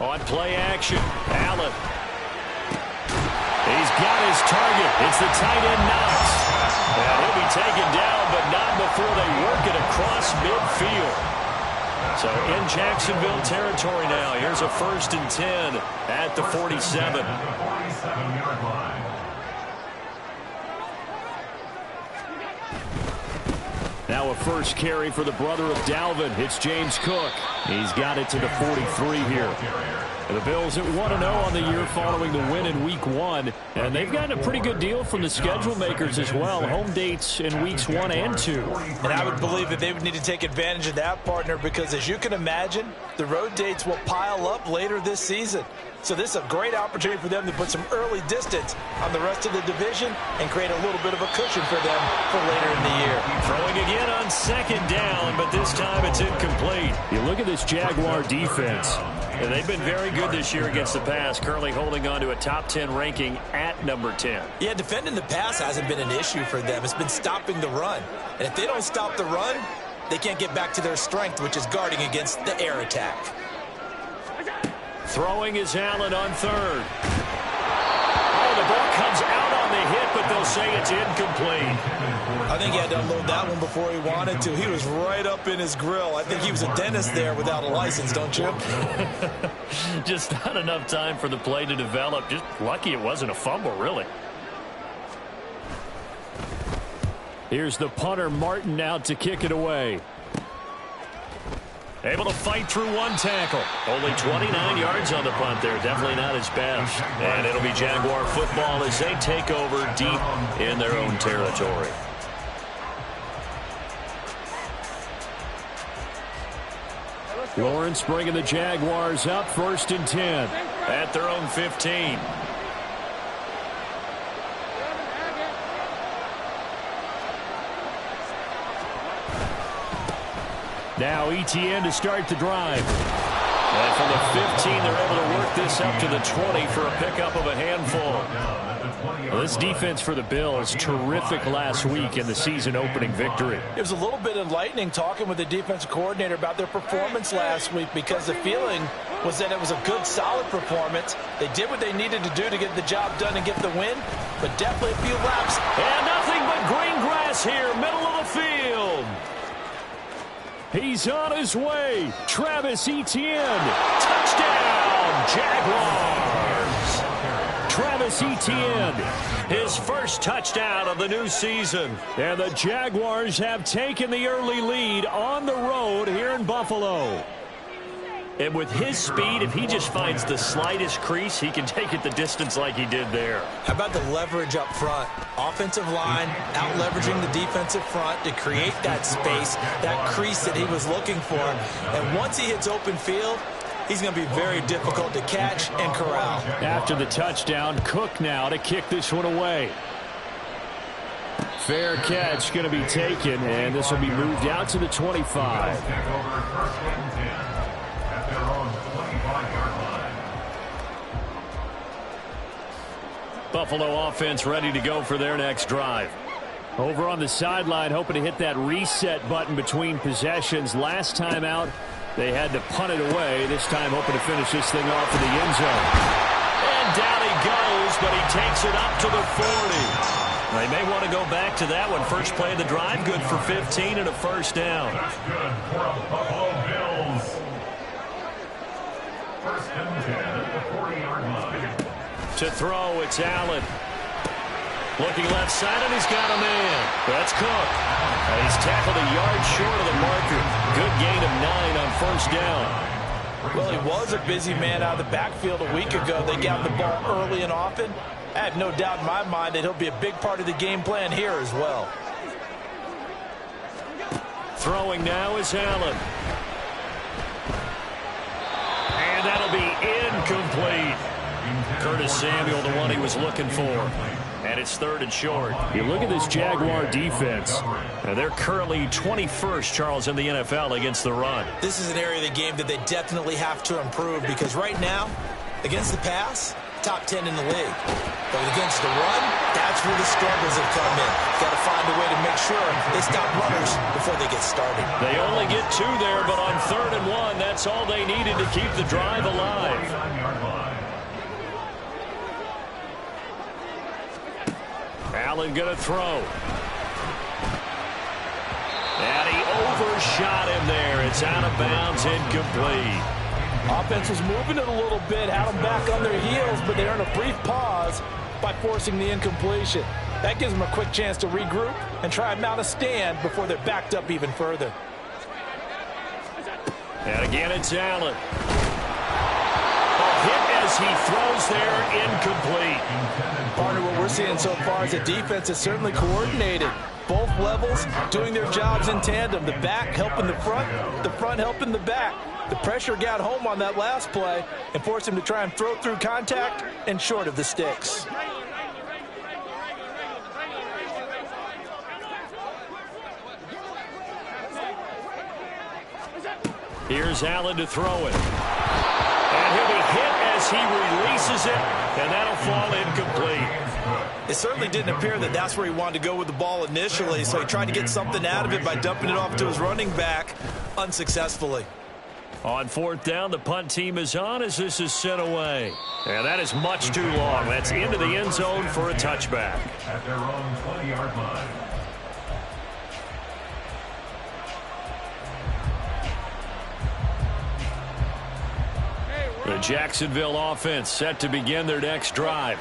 On play action, Allen. He's got his target. It's the tight end Knox. And he'll be taken down, but not before they work it across midfield. So in Jacksonville territory now. Here's a 1st and 10 at the 47. Now a first carry for the brother of Dalvin. It's James Cook. He's got it to the 43 here. The Bills at 1-0 on the year following the win in Week 1. And they've gotten a pretty good deal from the schedule makers as well. Home dates in Weeks 1 and 2. And I would believe that they would need to take advantage of that, partner, because as you can imagine, the road dates will pile up later this season. So this is a great opportunity for them to put some early distance on the rest of the division and create a little bit of a cushion for them for later in the year. Throwing again on 2nd down, but this time it's incomplete. You look at this Jaguar defense. And they've been very good this year against the pass, currently holding on to a top 10 ranking at number 10. Yeah, defending the pass hasn't been an issue for them. It's been stopping the run. And if they don't stop the run, they can't get back to their strength, which is guarding against the air attack. Throwing is Allen on 3rd. Oh, the ball comes out on the hit, but they'll say it's incomplete. I think he had to unload that one before he wanted to. He was right up in his grill. I think he was a dentist there without a license, don't you? Just not enough time for the play to develop. Just lucky it wasn't a fumble, really. Here's the punter, Martin, out to kick it away. Able to fight through one tackle. Only 29 yards on the punt there. Definitely not his best. And it'll be Jaguar football as they take over deep in their own territory. Lawrence bringing the Jaguars up 1st and 10 at their own 15. Now ETN to start the drive. And from the 15, they're able to work this up to the 20 for a pickup of a handful. Well, this defense for the Bills, terrific last week in the season-opening victory. It was a little bit enlightening talking with the defensive coordinator about their performance last week, because the feeling was that it was a good, solid performance. They did what they needed to do to get the job done and get the win, but definitely a few laps. And nothing but green grass here, middle of the field. He's on his way. Travis Etienne. Touchdown, Jaguars. Travis Etienne, his first touchdown of the new season. And the Jaguars have taken the early lead on the road here in Buffalo. And with his speed, if he just finds the slightest crease, he can take it the distance like he did there. How about the leverage up front? Offensive line out-leveraging the defensive front to create that space, that crease that he was looking for. And once he hits open field, he's going to be very difficult to catch and corral. After the touchdown, Cook now to kick this one away. Fair catch going to be taken, and this will be moved out to the 25. Buffalo offense ready to go for their next drive. Over on the sideline, hoping to hit that reset button between possessions. Last time out, they had to punt it away. This time hoping to finish this thing off in the end zone. And down he goes, but he takes it up to the 40. They may want to go back to that one. First play of the drive, good for 15 and a first down. That's good for the Buffalo Bills. 1st and 10 at the 40-yard line. To throw, it's Allen. Looking left side, and he's got a man. That's Cook. And he's tackled a yard short of the marker. Good gain of 9 on first down. Well, he was a busy man out of the backfield a week ago. They got the ball early and often. I have no doubt in my mind that he'll be a big part of the game plan here as well. Throwing now is Allen. And that'll be incomplete. Curtis Samuel, the one he was looking for. And it's 3rd and short. You look at this Jaguar defense. And they're currently 21st, Charles, in the NFL against the run. This is an area of the game that they definitely have to improve, because right now, against the pass, top 10 in the league. But against the run, that's where the struggles have come in. Got to find a way to make sure they stop runners before they get started. They only get 2 there, but on 3rd and 1, that's all they needed to keep the drive alive. 49-yard line. Allen going to throw. And he overshot him there. It's out of bounds, incomplete. Offense was moving it a little bit, had them back on their heels, but they earned a brief pause by forcing the incompletion. That gives them a quick chance to regroup and try and mount a stand before they're backed up even further. And again, it's Allen. A hit as he throws there, incomplete. Partner, what we're seeing so far is the defense is certainly coordinated. Both levels doing their jobs in tandem. The back helping the front helping the back. The pressure got home on that last play and forced him to try and throw through contact and short of the sticks. Here's Allen to throw it. And he'll be hit as he releases it, and that'll fall incomplete. It certainly didn't appear that that's where he wanted to go with the ball initially, so he tried to get something out of it by dumping it off to his running back unsuccessfully. On 4th down, the punt team is on as this is sent away. And that is much too long. That's into the end zone for a touchback. At their own 20-yard line. The Jacksonville offense set to begin their next drive.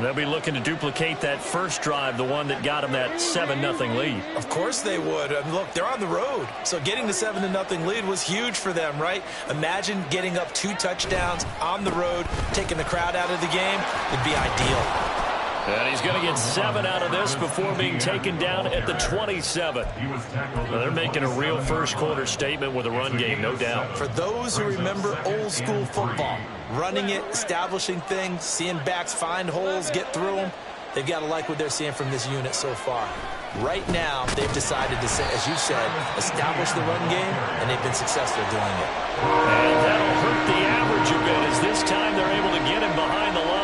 They'll be looking to duplicate that first drive, the one that got them that 7-0 lead. Of course they would. I mean, look, they're on the road, so getting the 7-0 lead was huge for them, right? Imagine getting up 2 touchdowns on the road, taking the crowd out of the game. It'd be ideal. And he's going to get 7 out of this before being taken down at the 27. Well, they're making a real first-quarter statement with a run game, no doubt. For those who remember old-school football, running it, establishing things, seeing backs find holes, get through them, they've got to like what they're seeing from this unit so far. Right now, they've decided to, as you said, establish the run game, and they've been successful doing it. And that'll hurt the average a bit as this time they're able to get him behind the line.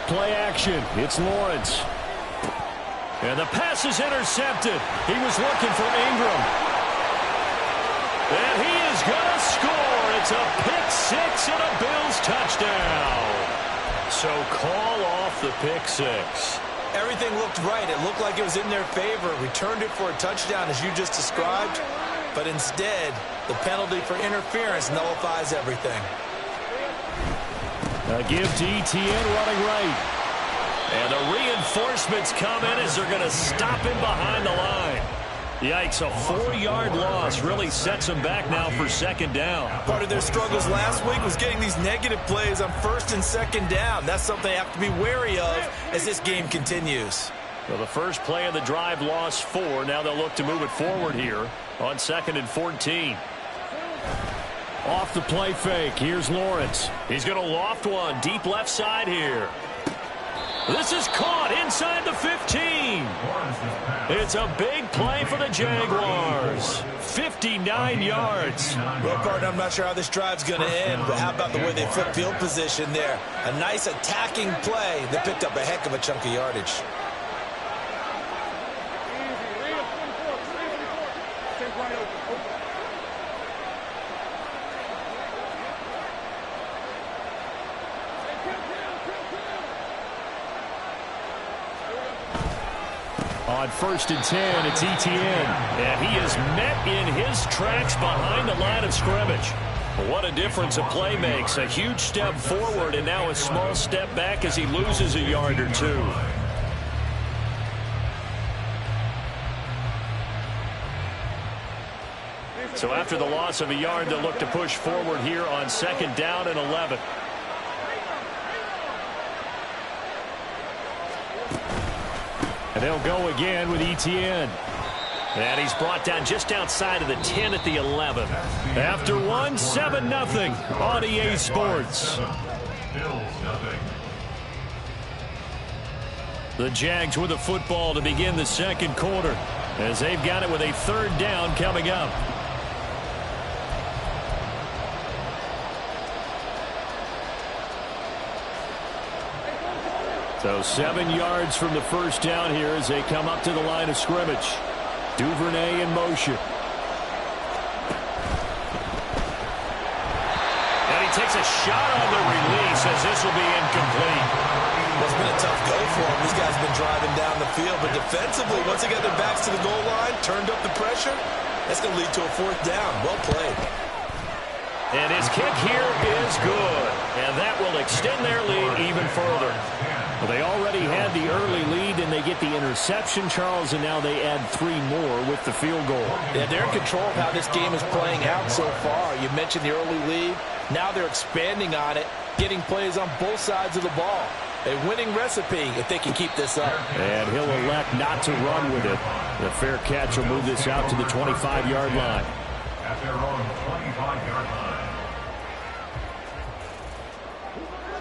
Play action. It's Lawrence. And the pass is intercepted. He was looking for Ingram. And he is going to score. It's a pick-6 and a Bills touchdown. So call off the pick-6. Everything looked right. It looked like it was in their favor. Returned it for a touchdown, as you just described. But instead, the penalty for interference nullifies everything. A give to Etienne running right. And the reinforcements come in as they're going to stop him behind the line. Yikes, a 4-yard loss really sets them back now for 2nd down. Part of their struggles last week was getting these negative plays on 1st and 2nd down. That's something they have to be wary of as this game continues. Well, the first play of the drive lost 4. Now they'll look to move it forward here on 2nd and 14. Off the play fake. Here's Lawrence. He's going to loft one deep left side here. This is caught inside the 15. It's a big play for the Jaguars. 59 yards. Well, partner, I'm not sure how this drive's going to end, but how about the way they flip field position there? A nice attacking play that picked up a heck of a chunk of yardage. On 1st and 10, it's Etienne. And he is met in his tracks behind the line of scrimmage. What a difference a play makes. A huge step forward and now a small step back as he loses a yard or 2. So after the loss of a yard, they'll look to push forward here on 2nd down and 11. And they'll go again with Etienne. And he's brought down just outside of the 10 at the 11. After one, 7-0 on EA Sports. The Jags with the football to begin the 2nd quarter. as they've got it with a third down coming up. So 7 yards from the first down here as they come up to the line of scrimmage. Duvernay in motion. And he takes a shot on the release as this will be incomplete. It's been a tough go for him. These guys have been driving down the field, but defensively, once they got their backs to the goal line, turned up the pressure, that's going to lead to a fourth down. Well played. And his kick here is good, and that will extend their lead even further. Well, they already had the early lead, and they get the interception, Charles, and now they add 3 more with the field goal. Yeah, they're in control of how this game is playing out so far. You mentioned the early lead. Now they're expanding on it, getting plays on both sides of the ball. A winning recipe if they can keep this up. And he'll elect not to run with it. The fair catch will move this out to the 25-yard line. At their own 25-yard line.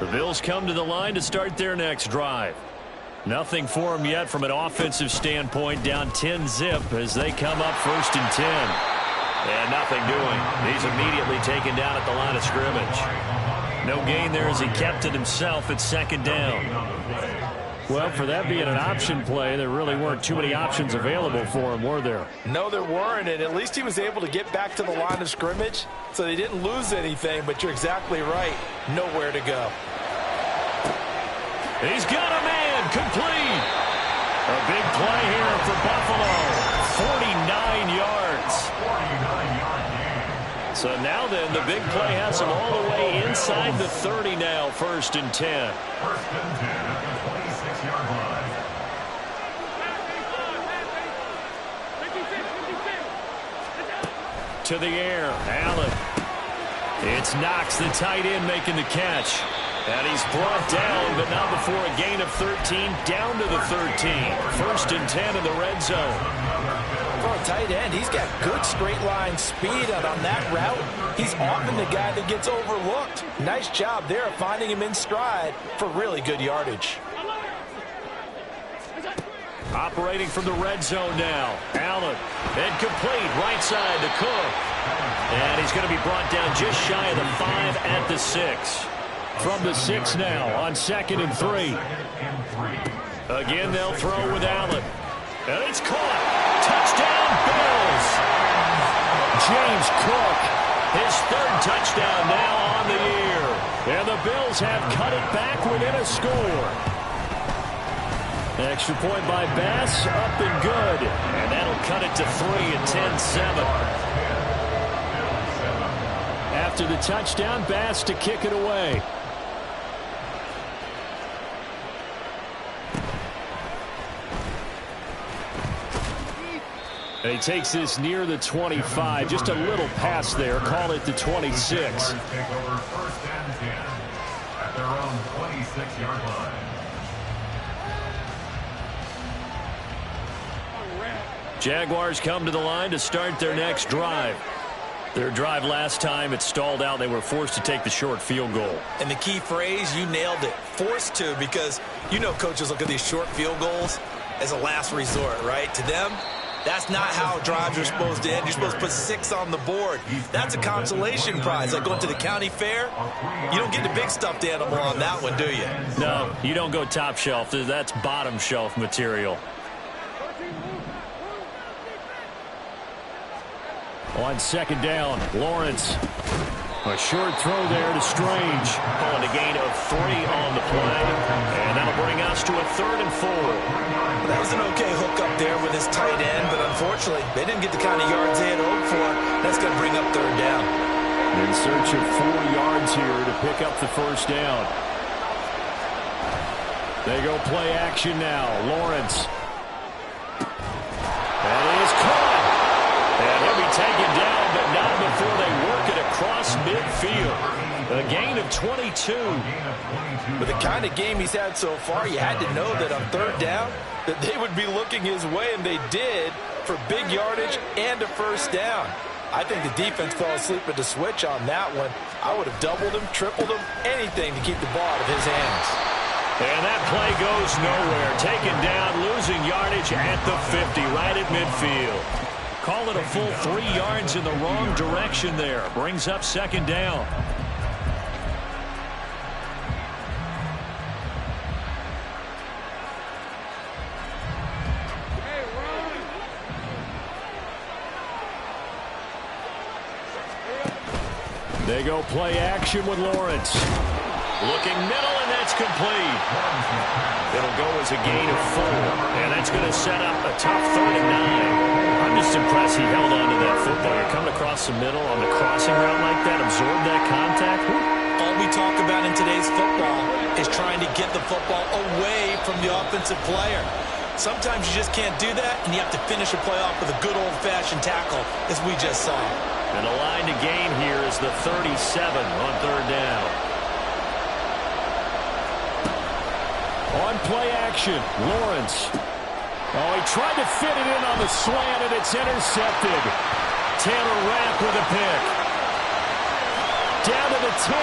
The Bills come to the line to start their next drive. Nothing for them yet from an offensive standpoint, down 10-zip as they come up 1st and 10. And nothing doing. He's immediately taken down at the line of scrimmage. No gain there as he kept it himself at 2nd down. Well, for that being an option play, there really weren't too many options available for him, were there? No, there weren't, and at least he was able to get back to the line of scrimmage, so they didn't lose anything, but you're exactly right. Nowhere to go. He's got a man complete. A big play here for Buffalo. 49 yards. 49-yard gain. So now then, the big play has him all the way inside the 30 now, 1st and 10. 1st and 10 at the 26-yard line. To the air, Allen. It's Knox, the tight end, making the catch. And he's brought down, but not before a gain of 13, down to the 13. 1st and 10 in the red zone. For a tight end, he's got good straight line speed, and on that route, he's often the guy that gets overlooked. Nice job there of finding him in stride for really good yardage. Operating from the red zone now. Allen, incomplete, right side to Cook. And he's going to be brought down just shy of the 5 at the 6. From the 6 now on 2nd and 3. Again, they'll throw with Allen. And it's caught. Touchdown, Bills. James Cook, his 3rd touchdown now on the year. And the Bills have cut it back within a score. Extra point by Bass, up and good. And that'll cut it to 3 at 10-7. After the touchdown, Bass to kick it away. And he takes this near the 25. Just a little pass there. Call it the 26. Take over 1st and 10 at their own 26-yard line. Jaguars come to the line to start their next drive. Their drive last time, it stalled out. They were forced to take the short field goal. And the key phrase, you nailed it, forced to, because you know coaches look at these short field goals as a last resort, right? To them, that's not how drives are supposed to end. You're supposed to put 6 on the board. That's a consolation prize. Like going to the county fair, you don't get the big stuffed animal on that one, do you? No, you don't go top shelf. That's bottom shelf material. On 2nd down, Lawrence. A short throw there to Strange. Calling a gain of 3 on the play. And that'll bring us to a 3rd and 4. That was an okay hook up there with his tight end, but unfortunately, they didn't get the kind of yards they had hoped for. That's going to bring up 3rd down. In search of 4 yards here to pick up the 1st down. They go play action now. Lawrence. That is caught. And he'll be taken down, but not before they work it across midfield. A gain of 22. With the kind of game he's had so far, you had to know that on 3rd down, that they would be looking his way, and they did, for big yardage and a 1st down. I think the defense fell asleep at the switch on that one. I would have doubled him, tripled him, anything to keep the ball out of his hands. And that play goes nowhere. Taken down, losing yardage at the 50, right at midfield. Call it a full 3 yards in the wrong direction there. Brings up second down. They go play action with Lawrence. Looking middle, and that's complete. It'll go as a gain of 4, and that's going to set up a tough 3rd and 9. I'm just impressed he held on to that football. You're coming across the middle on the crossing route like that, absorb that contact. All we talk about in today's football is trying to get the football away from the offensive player. Sometimes you just can't do that, and you have to finish a play off with a good old-fashioned tackle, as we just saw. And the line to gain here is the 37 on 3rd down. On play action, Lawrence. Oh, he tried to fit it in on the slant, and it's intercepted. Taylor Rapp with a pick. Down to the 10.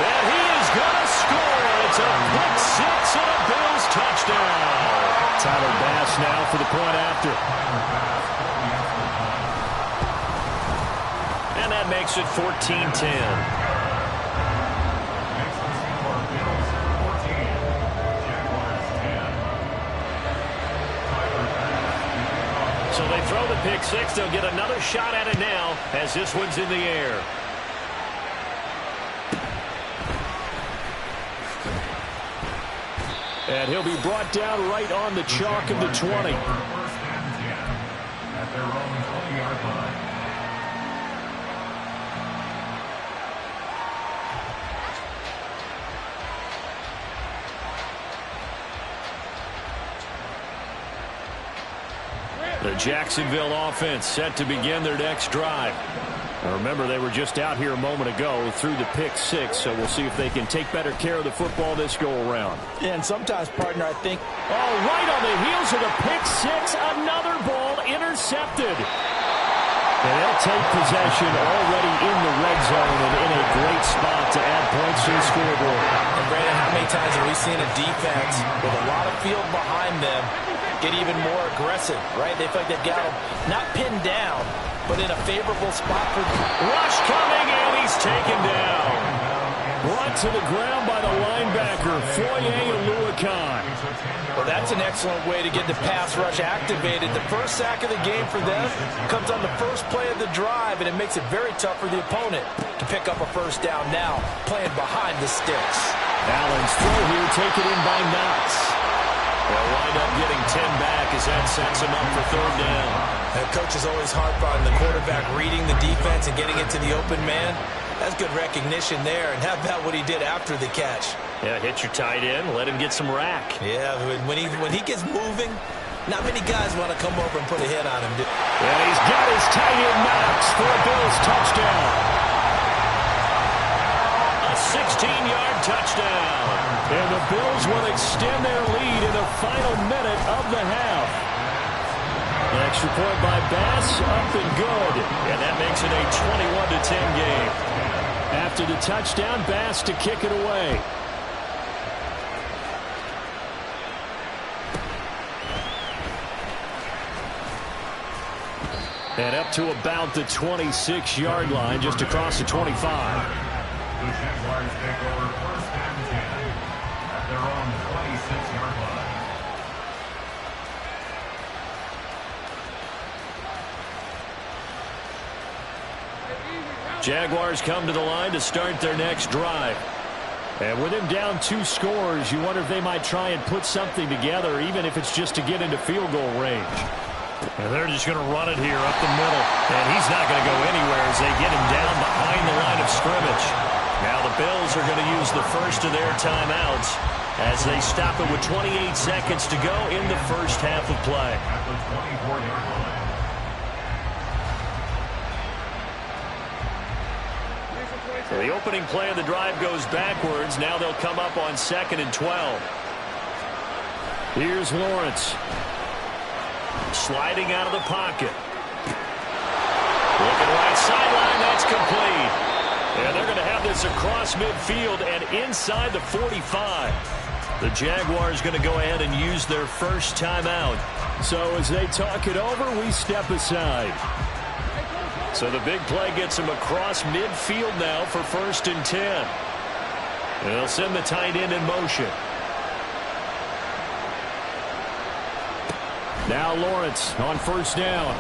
And he is going to score. It's a pick 6 and a Bills touchdown. Tyler Bass now for the point after. And that makes it 14-10. So they throw the pick 6. They'll get another shot at it now as this one's in the air. And he'll be brought down right on the chalk of the 20. First and 10 at their own 20-yard line. The Jacksonville offense set to begin their next drive. Now remember, they were just out here a moment ago through the pick 6, so we'll see if they can take better care of the football this go-around. Yeah, and sometimes, partner, I think... Oh, right on the heels of the pick 6, another ball intercepted. And they'll take possession already in the red zone and in a great spot to add points to the scoreboard. And Brandon, how many times have we seen a defense with a lot of field behind them get even more aggressive, right? They feel like they've got them not pinned down, but in a favorable spot for... Rush coming, and he's taken down. Brought to the ground by the linebacker, Foye Oluokun. Well, that's an excellent way to get the pass rush activated. The first sack of the game for them comes on the first play of the drive, and it makes it very tough for the opponent to pick up a first down now, playing behind the sticks. Allen's throw here taken in by Knox. They'll wind up getting 10 back as that sets him up for 3rd down. The coach is always harp on the quarterback reading the defense and getting it to the open man. That's good recognition there. And how about what he did after the catch? Yeah, hit your tight end, let him get some rack. Yeah, when he gets moving, not many guys want to come over and put a hit on him. And he's got his tight end Knox for a Bills touchdown. A 16-yard touchdown. And the Bills will extend their lead in the final minute of the half. An extra point by Bass, up and good. And that makes it a 21-10 game. After the touchdown, Bass to kick it away. And up to about the 26-yard line, just across the 25. The Jaguars take over first and 10 at their own 26-yard line. Jaguars come to the line to start their next drive. And with him down 2 scores, you wonder if they might try and put something together, even if it's just to get into field goal range. And they're just going to run it here up the middle. And he's not going to go anywhere as they get him down behind the line of scrimmage. Now the Bills are going to use the first of their timeouts as they stop it with 28 seconds to go in the first half of play. At the 24-yard line. So the opening play of the drive goes backwards. Now they'll come up on 2nd and 12. Here's Lawrence. Sliding out of the pocket. Looking right sideline, that's complete. And they're going to have this across midfield and inside the 45. The Jaguars going to go ahead and use their first timeout. So as they talk it over, we step aside. So the big play gets them across midfield now for 1st and 10. They'll send the tight end in motion. Now Lawrence on 1st down.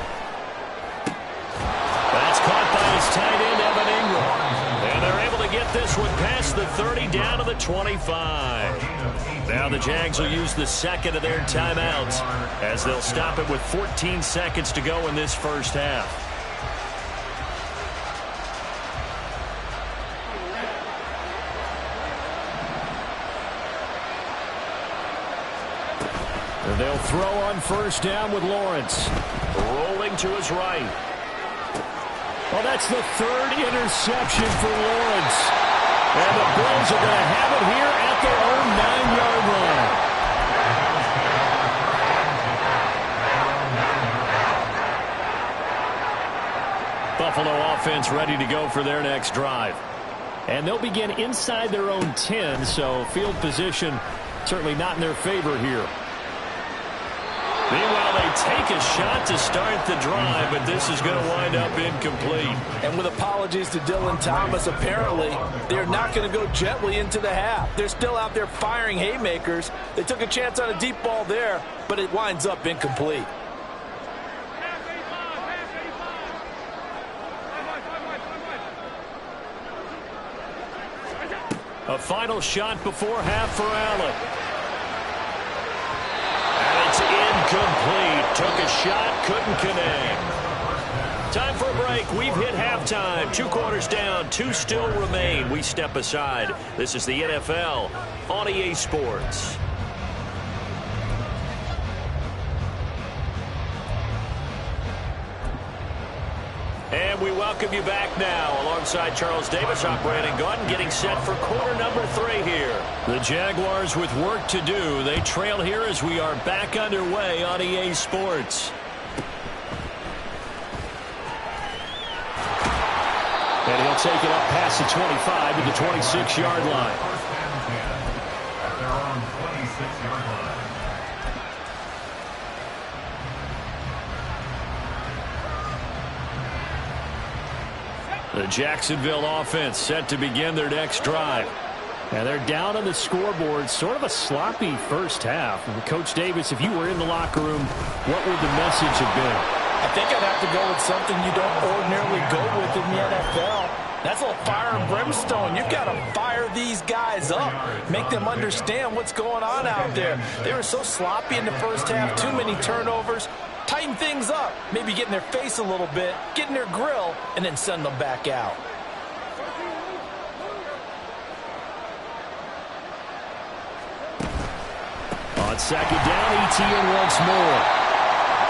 That's caught by his tight end, Evan Ingram. And they're able to get this one past the 30 down to the 25. Now the Jags will use the second of their timeouts as they'll stop it with 14 seconds to go in this first half. And they'll throw on 1st down with Lawrence. Rolling to his right. Well, that's the 3rd interception for Lawrence. And the Bills are going to have it here at their own 9-yard line. Buffalo offense ready to go for their next drive. And they'll begin inside their own 10, so field position certainly not in their favor here. Meanwhile, they take a shot to start the drive, but this is going to wind up incomplete. And with apologies to Dylan Thomas, apparently they're not going to go gently into the half. They're still out there firing haymakers. They took a chance on a deep ball there, but it winds up incomplete. A final shot before half for Allen. It's incomplete. Took a shot, couldn't connect. Time for a break. We've hit halftime. 2 quarters down, 2 still remain. We step aside. This is the NFL on EA Sports. And we welcome you back now alongside Charles Davis. I'm Brandon Gaudin getting set for quarter number 3 here. The Jaguars with work to do. They trail here as we are back underway on EA Sports. And he'll take it up past the 25 to the 26-yard line. At their own 26-yard line. The Jacksonville offense set to begin their next drive. And they're down on the scoreboard. Sort of a sloppy first half. Coach Davis, if you were in the locker room, what would the message have been? I think I'd have to go with something you don't ordinarily go with in the NFL. That's a little fire and brimstone. You've got to fire these guys up. Make them understand what's going on out there. They were so sloppy in the first half. Too many turnovers. Tighten things up. Maybe get in their face a little bit. Get in their grill. And then send them back out. On 2nd down, ETN once more.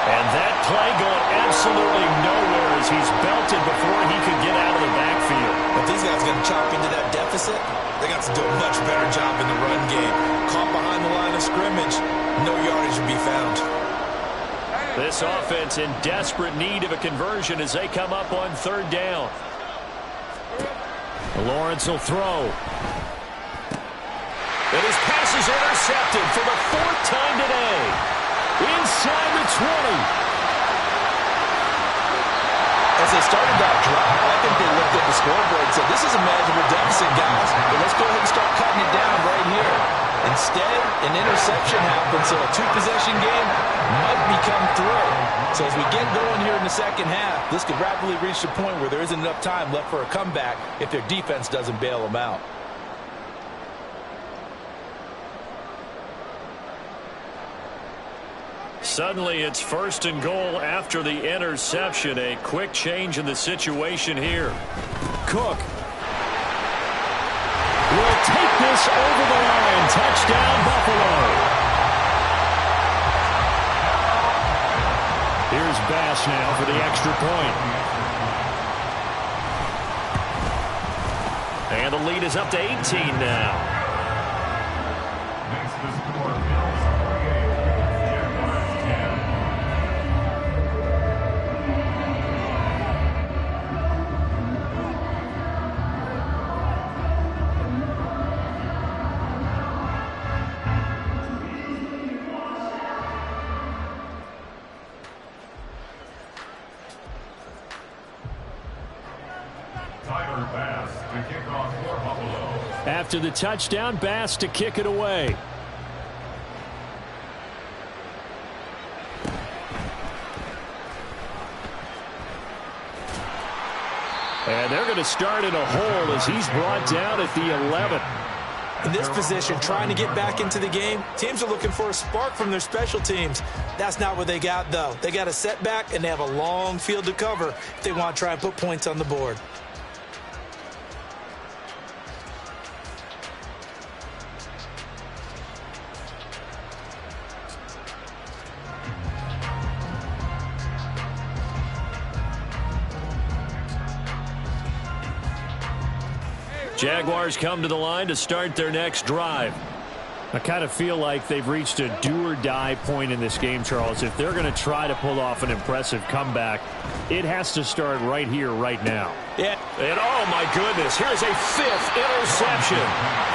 And that play going absolutely nowhere as he's belted before he could get out of the backfield. If these guys are going to chop into that deficit, they got to do a much better job in the run game. Caught behind the line of scrimmage, no yardage to be found. This offense in desperate need of a conversion as they come up on 3rd down. Lawrence will throw. And his pass is intercepted for the 4th time today. Inside the 20. As they started that drive, I think they looked at the scoreboard and said, this is a manageable deficit, guys. But let's go ahead and start cutting it down right here. Instead, an interception happens, so a 2-possession game might become 3. So as we get going here in the second half, this could rapidly reach the point where there isn't enough time left for a comeback if their defense doesn't bail them out. Suddenly it's 1st and goal after the interception. A quick change in the situation here. Cook will take this over the line. Touchdown, Buffalo. Here's Bass now for the extra point. And the lead is up to 18 now. Makes the score Bills 48, Jaguars 10. The kickoff for Buffalo. After the touchdown, Bass to kick it away. And they're going to start in a hole as he's brought down at the 11. In this position, trying to get back into the game, teams are looking for a spark from their special teams. That's not what they got, though. They got a setback, and they have a long field to cover if they want to try and put points on the board. Jaguars come to the line to start their next drive. I kind of feel like they've reached a do-or-die point in this game, Charles. If they're going to try to pull off an impressive comeback, it has to start right here, right now. Yeah. And oh, my goodness, here's a 5th interception.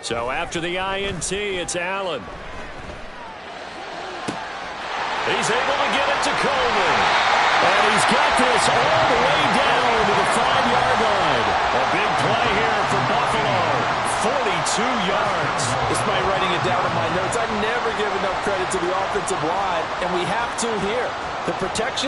So after the INT, it's Allen. He's able to get it to Coleman. And he's got this all the way down to the 5-yard line. A big play here for Buffalo. 42 yards. Despite writing it down in my notes, I never give enough credit to the offensive line, and we have to here. The protection